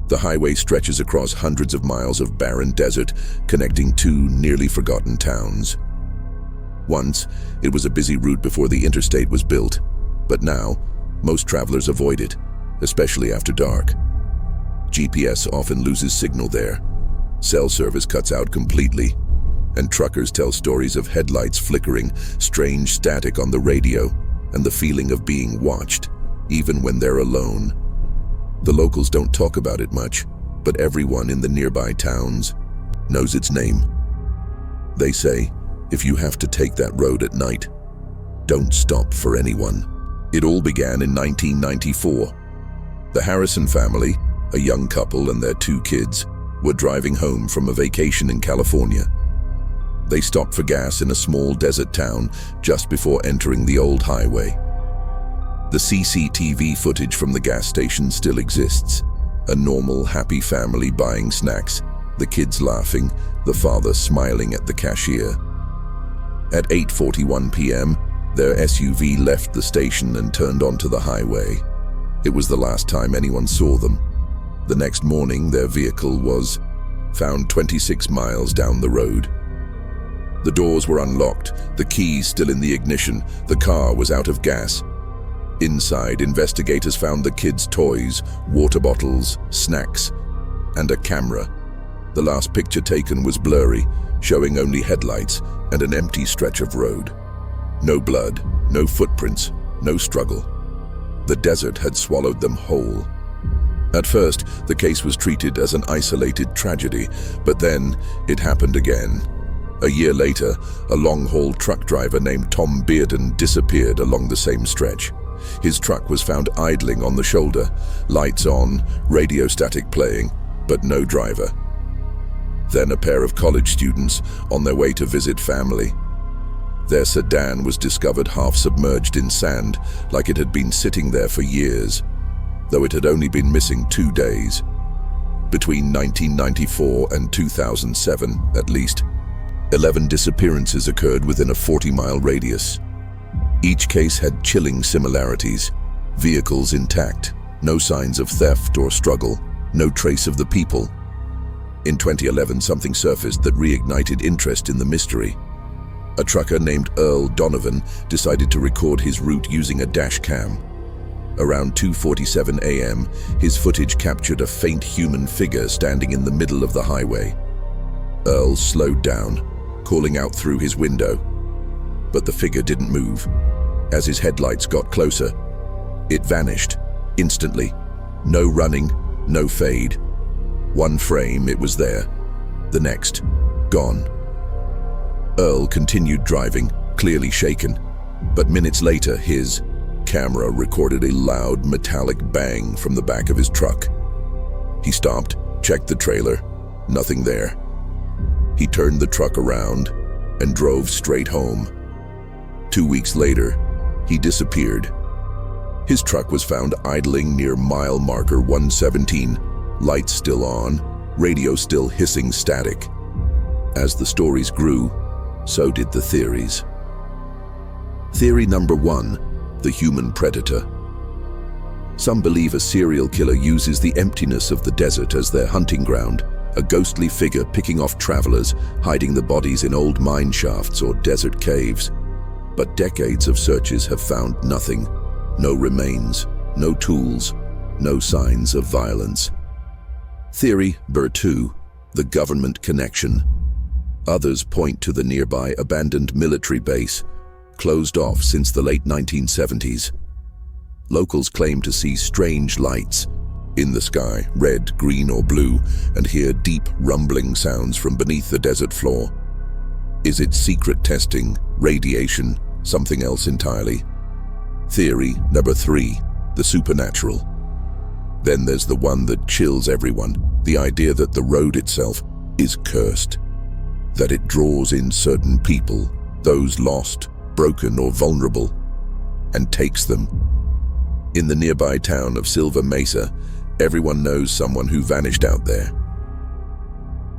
The highway stretches across hundreds of miles of barren desert, connecting two nearly forgotten towns. Once, it was a busy route before the interstate was built, but now, most travelers avoid it, especially after dark. GPS often loses signal there, cell service cuts out completely, and truckers tell stories of headlights flickering, strange static on the radio, and the feeling of being watched, even when they're alone. The locals don't talk about it much, but everyone in the nearby towns knows its name. They say, if you have to take that road at night, don't stop for anyone. It all began in 1994. The Harrison family, a young couple and their 2 kids, were driving home from a vacation in California. They stopped for gas in a small desert town just before entering the old highway. The CCTV footage from the gas station still exists. A normal, happy family buying snacks, the kids laughing, the father smiling at the cashier. At 8:41 p.m., their SUV left the station and turned onto the highway. It was the last time anyone saw them. The next morning, their vehicle was found 26 miles down the road. The doors were unlocked, the keys still in the ignition, the car was out of gas. Inside, investigators found the kids' toys, water bottles, snacks, and a camera. The last picture taken was blurry, showing only headlights and an empty stretch of road. No blood, no footprints, no struggle. The desert had swallowed them whole. At first, the case was treated as an isolated tragedy, but then it happened again. A year later, a long-haul truck driver named Tom Bearden disappeared along the same stretch. His truck was found idling on the shoulder, lights on, radio static playing, but no driver. Then a pair of college students on their way to visit family. Their sedan was discovered half submerged in sand, like it had been sitting there for years, though it had only been missing 2 days. Between 1994 and 2007, at least, 11 disappearances occurred within a 40-mile radius. Each case had chilling similarities. Vehicles intact, no signs of theft or struggle, no trace of the people. In 2011, something surfaced that reignited interest in the mystery. A trucker named Earl Donovan decided to record his route using a dash cam. Around 2:47 a.m., his footage captured a faint human figure standing in the middle of the highway. Earl slowed down, calling out through his window. But the figure didn't move. As his headlights got closer, it vanished, instantly. No running, no fade. One frame, it was there. The next, gone. Earl continued driving, clearly shaken, but minutes later his camera recorded a loud metallic bang from the back of his truck. He stopped, checked the trailer, nothing there. He turned the truck around and drove straight home. 2 weeks later, he disappeared. His truck was found idling near mile marker 117, lights still on, radio still hissing static. As the stories grew, so did the theories. Theory number 1, the human predator. Some believe a serial killer uses the emptiness of the desert as their hunting ground, a ghostly figure picking off travelers, hiding the bodies in old mine shafts or desert caves. But decades of searches have found nothing. No remains, no tools, no signs of violence. Theory number 2, the government connection. Others point to the nearby abandoned military base, closed off since the late 1970s. Locals claim to see strange lights in the sky, red, green, or blue, and hear deep rumbling sounds from beneath the desert floor. Is it secret testing, radiation, something else entirely? Theory number 3, the supernatural. Then there's the one that chills everyone, the idea that the road itself is cursed, that it draws in certain people, those lost, broken, or vulnerable, and takes them. In the nearby town of Silver Mesa, everyone knows someone who vanished out there.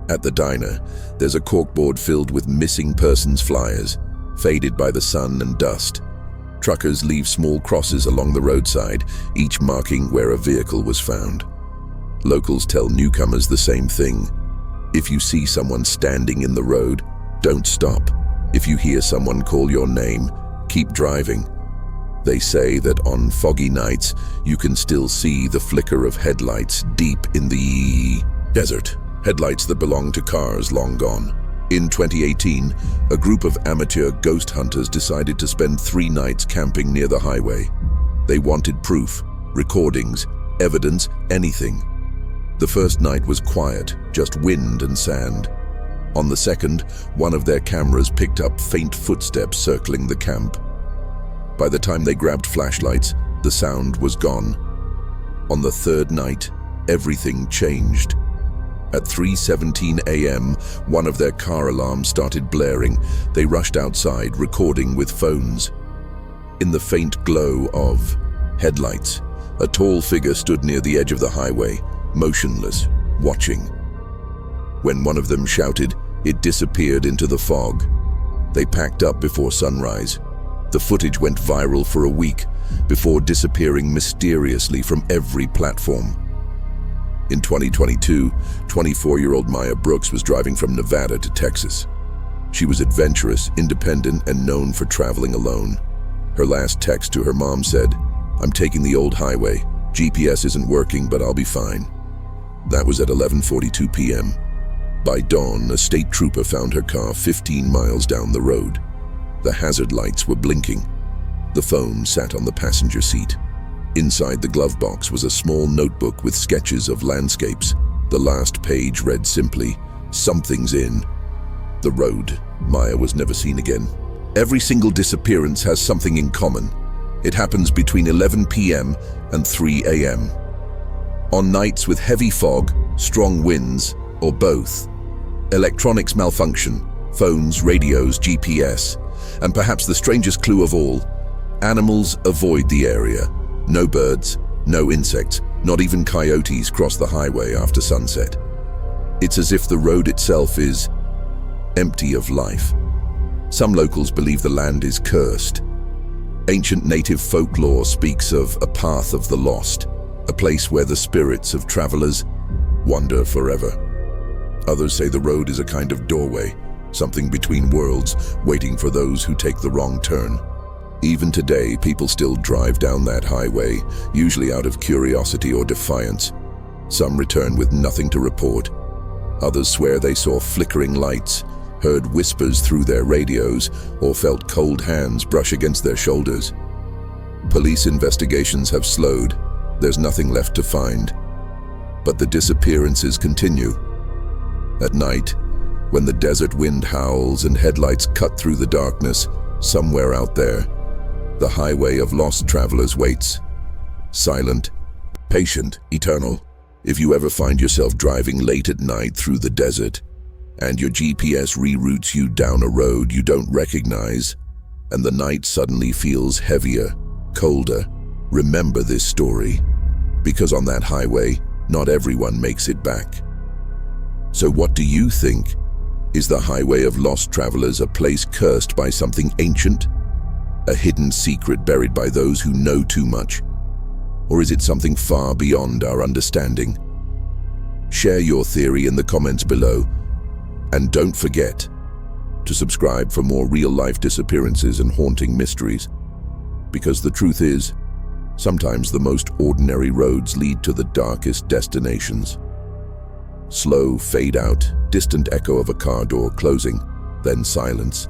At the diner, there's a corkboard filled with missing persons flyers, faded by the sun and dust. Truckers leave small crosses along the roadside, each marking where a vehicle was found. Locals tell newcomers the same thing. If you see someone standing in the road, don't stop. If you hear someone call your name, keep driving. They say that on foggy nights, you can still see the flicker of headlights deep in the desert. Headlights that belong to cars long gone. In 2018, a group of amateur ghost hunters decided to spend 3 nights camping near the highway. They wanted proof, recordings, evidence, anything. The first night was quiet, just wind and sand. On the second, one of their cameras picked up faint footsteps circling the camp. By the time they grabbed flashlights, the sound was gone. On the third night, everything changed. At 3:17 a.m., one of their car alarms started blaring. They rushed outside, recording with phones. In the faint glow of headlights, a tall figure stood near the edge of the highway, motionless, watching. When one of them shouted, it disappeared into the fog. They packed up before sunrise. The footage went viral for a week before disappearing mysteriously from every platform. In 2022, 24-year-old Maya Brooks was driving from Nevada to Texas. She was adventurous, independent, and known for traveling alone. Her last text to her mom said, "I'm taking the old highway. GPS isn't working, but I'll be fine." That was at 11:42 p.m. By dawn, a state trooper found her car 15 miles down the road. The hazard lights were blinking. The phone sat on the passenger seat. Inside the glove box was a small notebook with sketches of landscapes. The last page read simply, "Something's in the road." Maya was never seen again. Every single disappearance has something in common. It happens between 11 p.m. and 3 a.m. On nights with heavy fog, strong winds, or both. Electronics malfunction, phones, radios, GPS, and perhaps the strangest clue of all, animals avoid the area. No birds, no insects, not even coyotes cross the highway after sunset. It's as if the road itself is empty of life. Some locals believe the land is cursed. Ancient native folklore speaks of a path of the lost, a place where the spirits of travelers wander forever. Others say the road is a kind of doorway, something between worlds, waiting for those who take the wrong turn. Even today, people still drive down that highway, usually out of curiosity or defiance. Some return with nothing to report. Others swear they saw flickering lights, heard whispers through their radios, or felt cold hands brush against their shoulders. Police investigations have slowed. There's nothing left to find. But the disappearances continue. At night, when the desert wind howls and headlights cut through the darkness, somewhere out there, the highway of lost travelers waits. Silent, patient, eternal. If you ever find yourself driving late at night through the desert, and your GPS reroutes you down a road you don't recognize, and the night suddenly feels heavier, colder, remember this story. Because on that highway, not everyone makes it back. So what do you think? Is the highway of lost travelers a place cursed by something ancient? A hidden secret buried by those who know too much? Or is it something far beyond our understanding? Share your theory in the comments below. And don't forget to subscribe for more real-life disappearances and haunting mysteries. Because the truth is, sometimes the most ordinary roads lead to the darkest destinations. Slow fade out, distant echo of a car door closing, then silence.